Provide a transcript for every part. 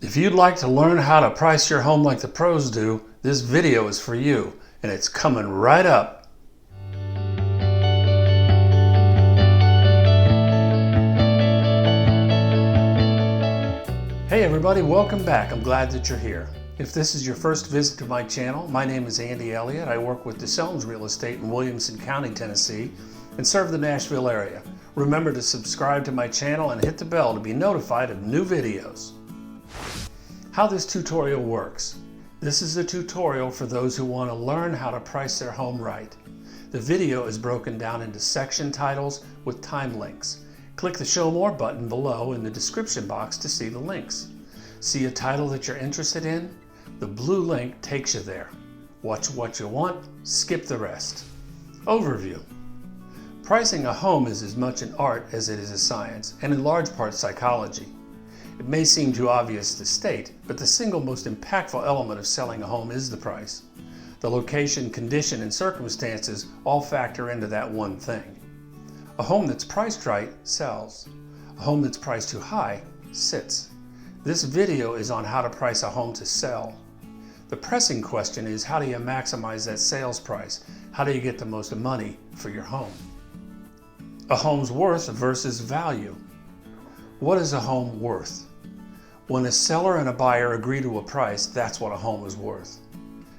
If you'd like to learn how to price your home like the pros do, this video is for you, and it's coming right up. Hey everybody, welcome back. I'm glad that you're here. If this is your first visit to my channel, my name is Andy Elliott. I work with DeSelms Real Estate in Williamson County, Tennessee, and serve the Nashville area. Remember to subscribe to my channel and hit the bell to be notified of new videos. How this tutorial works. This is a tutorial for those who want to learn how to price their home right. The video is broken down into section titles with time links. Click the Show More button below in the description box to see the links. See a title that you're interested in? The blue link takes you there. Watch what you want, skip the rest. Overview. Pricing a home is as much an art as it is a science, and in large part psychology. It may seem too obvious to state, but the single most impactful element of selling a home is the price. The location, condition, and circumstances all factor into that one thing. A home that's priced right sells. A home that's priced too high sits. This video is on how to price a home to sell. The pressing question is, how do you maximize that sales price? How do you get the most money for your home? A home's worth versus value. What is a home worth? When a seller and a buyer agree to a price, that's what a home is worth.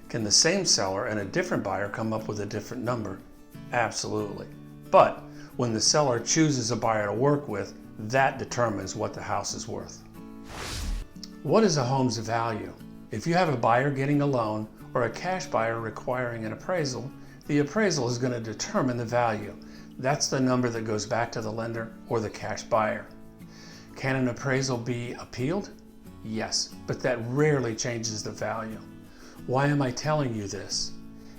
Can the same seller and a different buyer come up with a different number? Absolutely. But when the seller chooses a buyer to work with, that determines what the house is worth. What is a home's value? If you have a buyer getting a loan or a cash buyer requiring an appraisal, the appraisal is going to determine the value. That's the number that goes back to the lender or the cash buyer. Can an appraisal be appealed? Yes, but that rarely changes the value. Why am I telling you this?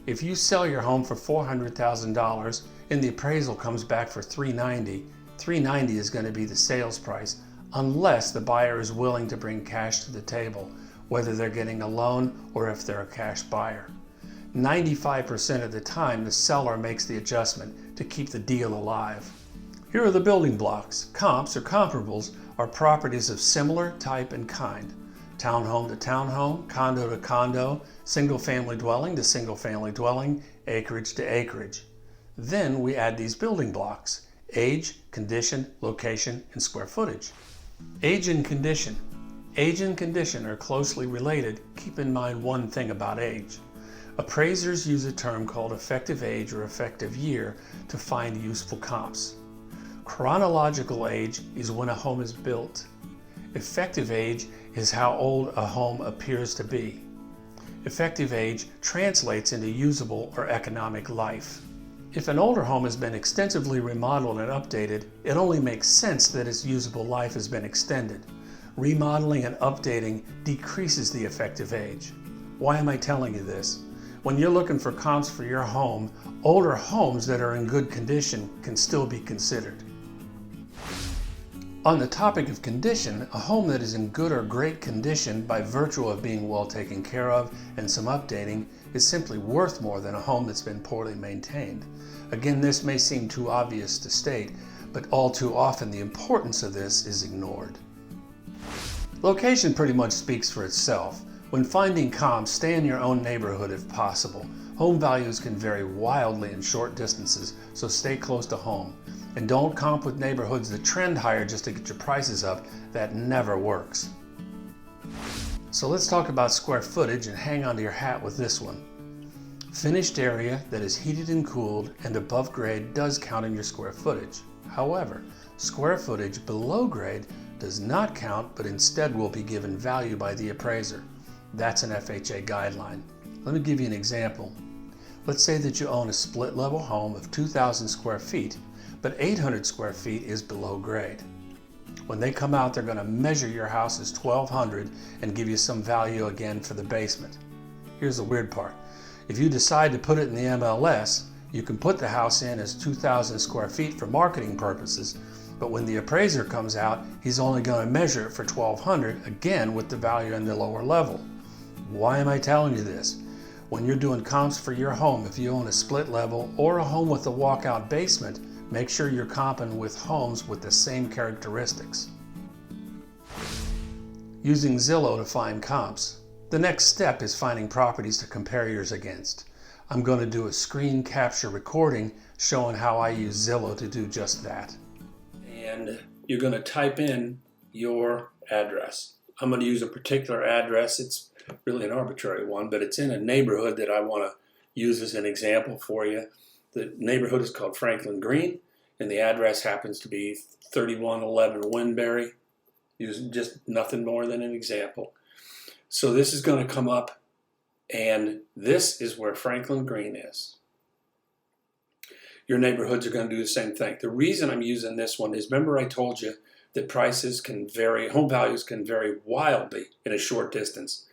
If you sell your home for $400,000 and the appraisal comes back for $390,000, $390,000 is going to be the sales price unless the buyer is willing to bring cash to the table, whether they're getting a loan or if they're a cash buyer. 95% of the time, the seller makes the adjustment to keep the deal alive. Here are the building blocks. Comps or comparables are properties of similar type and kind. Townhome to townhome, condo to condo, single family dwelling to single family dwelling, acreage to acreage. Then we add these building blocks: age, condition, location, and square footage. Age and condition. Age and condition are closely related. Keep in mind one thing about age. Appraisers use a term called effective age or effective year to find useful comps. Chronological age is when a home is built. Effective age is how old a home appears to be. Effective age translates into usable or economic life. If an older home has been extensively remodeled and updated, it only makes sense that its usable life has been extended. Remodeling and updating decreases the effective age. Why am I telling you this? When you're looking for comps for your home, older homes that are in good condition can still be considered. On the topic of condition, a home that is in good or great condition by virtue of being well taken care of and some updating is simply worth more than a home that's been poorly maintained. Again, this may seem too obvious to state, but all too often the importance of this is ignored. Location pretty much speaks for itself. When finding comps, stay in your own neighborhood if possible. Home values can vary wildly in short distances, so stay close to home. And don't comp with neighborhoods that trend higher just to get your prices up. That never works. So let's talk about square footage and hang on to your hat with this one. Finished area that is heated and cooled and above grade does count in your square footage. However, square footage below grade does not count, but instead will be given value by the appraiser. That's an FHA guideline. Let me give you an example. Let's say that you own a split level home of 2,000 square feet, but 800 square feet is below grade. When they come out, they're going to measure your house as 1,200 and give you some value again for the basement. Here's the weird part. If you decide to put it in the MLS, you can put the house in as 2,000 square feet for marketing purposes, but when the appraiser comes out, he's only going to measure it for 1,200, again with the value in the lower level. Why am I telling you this? When you're doing comps for your home, if you own a split level or a home with a walkout basement, make sure you're comping with homes with the same characteristics. using Zillow to find comps. The next step is finding properties to compare yours against. I'm going to do a screen capture recording showing how I use Zillow to do just that. And you're going to type in your address. I'm going to use a particular address. It's really an arbitrary one, but it's in a neighborhood that I want to use as an example for you. The neighborhood is called Franklin Green, and the address happens to be 3111 Winbury. Using just nothing more than an example. So this is going to come up, and this is where Franklin Green is. Your neighborhoods are going to do the same thing. The reason I'm using this one is, remember I told you that prices can vary, home values can vary wildly in a short distance.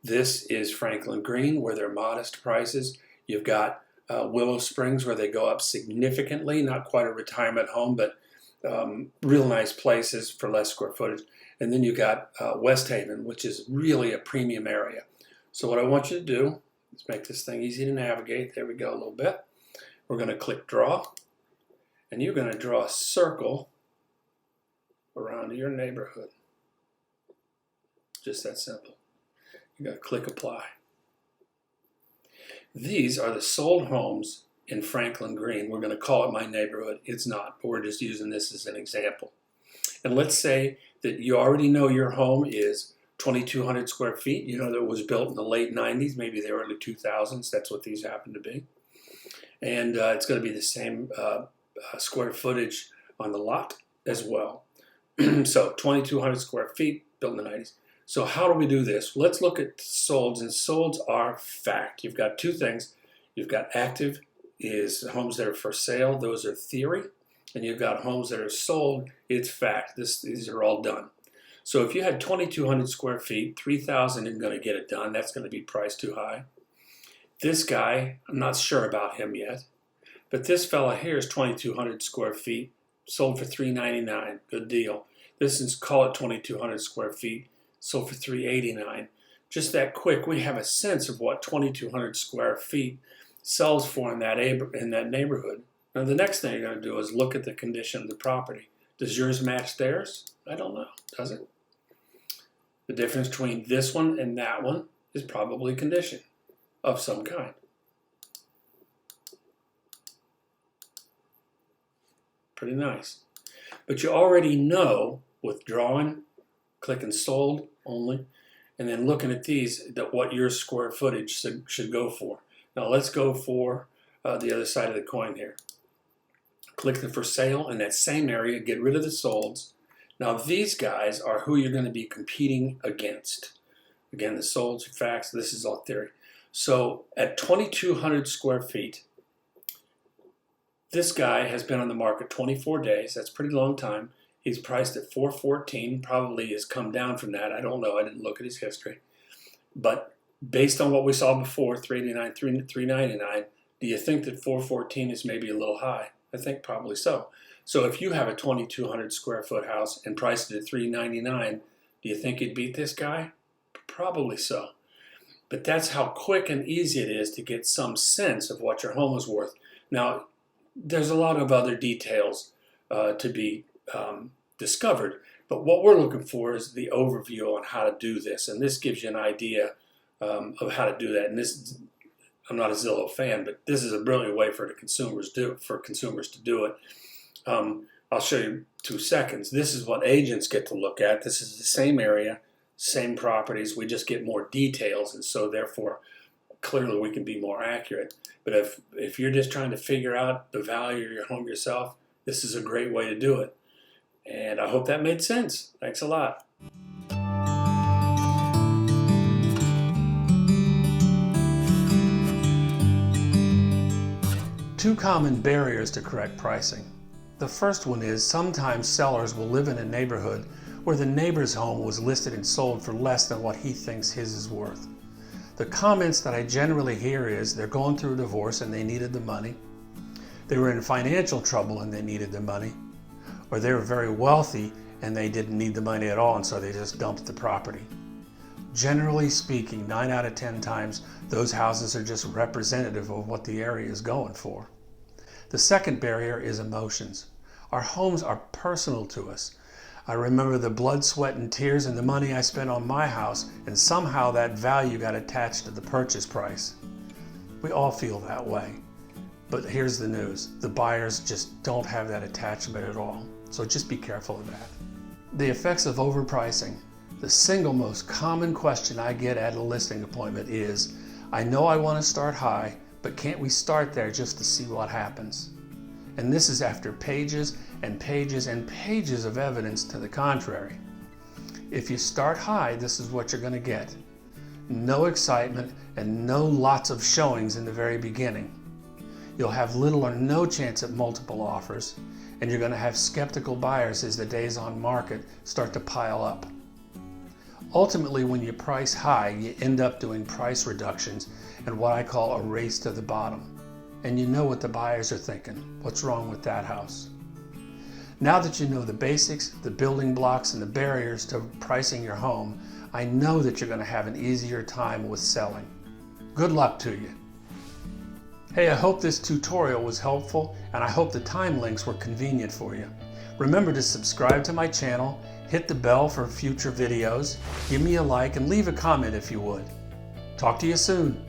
This is Franklin Green, where they're modest prices. You've got Willow Springs, where they go up significantly, not quite a retirement home, but real nice places for less square footage. And then you got West Haven, which is really a premium area. So what I want you to do is make this thing easy to navigate. There we go a little bit. We're going to click draw, and you're going to draw a circle around your neighborhood. Just that simple. You got to click apply. These are the sold homes in Franklin Green. We're going to call it my neighborhood. It's not, but we're just using this as an example. And let's say that you already know your home is 2,200 square feet. You know that it was built in the late 90s, maybe the early 2000s. That's what these happen to be. And it's going to be the same square footage on the lot as well. So 2,200 square feet, built in the 90s. So how do we do this? Let's look at solds, and solds are fact. You've got two things. You've got active is homes that are for sale. Those are theory. And you've got homes that are sold. It's fact. These are all done. So if you had 2,200 square feet, 3,000 isn't going to get it done. That's going to be priced too high. This guy, I'm not sure about him yet, but this fella here is 2,200 square feet, sold for $399. Good deal. This is, call it 2,200 square feet, sold for $389. Just that quick, we have a sense of what 2,200 square feet sells for in that neighborhood. Now the next thing you're going to do is look at the condition of the property. Does yours match theirs? I don't know. Does it? The difference between this one and that one is probably condition of some kind. Pretty nice. But you already know with drawing, clicking sold only, and then looking at these, that what your square footage should go for. Now let's go for the other side of the coin here. Click the for sale in that same area, get rid of the solds. Now these guys are who you're going to be competing against. Again, the solds are facts, this is all theory. So at 2,200 square feet, this guy has been on the market 24 days. That's a pretty long time. He's priced at $414, probably has come down from that. I don't know, I didn't look at his history. But based on what we saw before, $389, $399, do you think that $414 is maybe a little high? I think probably so. So if you have a 2,200 square foot house and priced it at $399, do you think you'd beat this guy? Probably so. But that's how quick and easy it is to get some sense of what your home is worth. Now, there's a lot of other details to be discovered, but what we're looking for is the overview on how to do this, and this gives you an idea of how to do that. And this, I'm not a Zillow fan, but this is a brilliant way for consumers to do it. I'll show you 2 seconds. This is what agents get to look at. This is the same area, same properties. We just get more details, and so therefore clearly we can be more accurate. But if you're just trying to figure out the value of your home yourself, this is a great way to do it. And I hope that made sense. Thanks a lot. Two common barriers to correct pricing. The first one is sometimes sellers will live in a neighborhood where the neighbor's home was listed and sold for less than what he thinks his is worth. The comments that I generally hear is they're going through a divorce and they needed the money, they were in financial trouble and they needed the money, or they were very wealthy and they didn't need the money at all and so they just dumped the property. Generally speaking, 9 out of 10 times, those houses are just representative of what the area is going for. The second barrier is emotions. Our homes are personal to us. I remember the blood, sweat, and tears and the money I spent on my house, and somehow that value got attached to the purchase price. We all feel that way. But here's the news. The buyers just don't have that attachment at all. So just be careful of that. The effects of overpricing. The single most common question I get at a listing appointment is, I know I want to start high, but can't we start there just to see what happens? And this is after pages and pages and pages of evidence to the contrary. If you start high, this is what you're going to get. No excitement and no lots of showings in the very beginning. You'll have little or no chance at multiple offers, and you're going to have skeptical buyers as the days on market start to pile up. Ultimately, when you price high, you end up doing price reductions and what I call a race to the bottom. And you know what the buyers are thinking. What's wrong with that house? Now that you know the basics, the building blocks, and the barriers to pricing your home, I know that you're going to have an easier time with selling. Good luck to you. Hey, I hope this tutorial was helpful, and I hope the time links were convenient for you. Remember to subscribe to my channel, hit the bell for future videos, give me a like, and leave a comment if you would. Talk to you soon.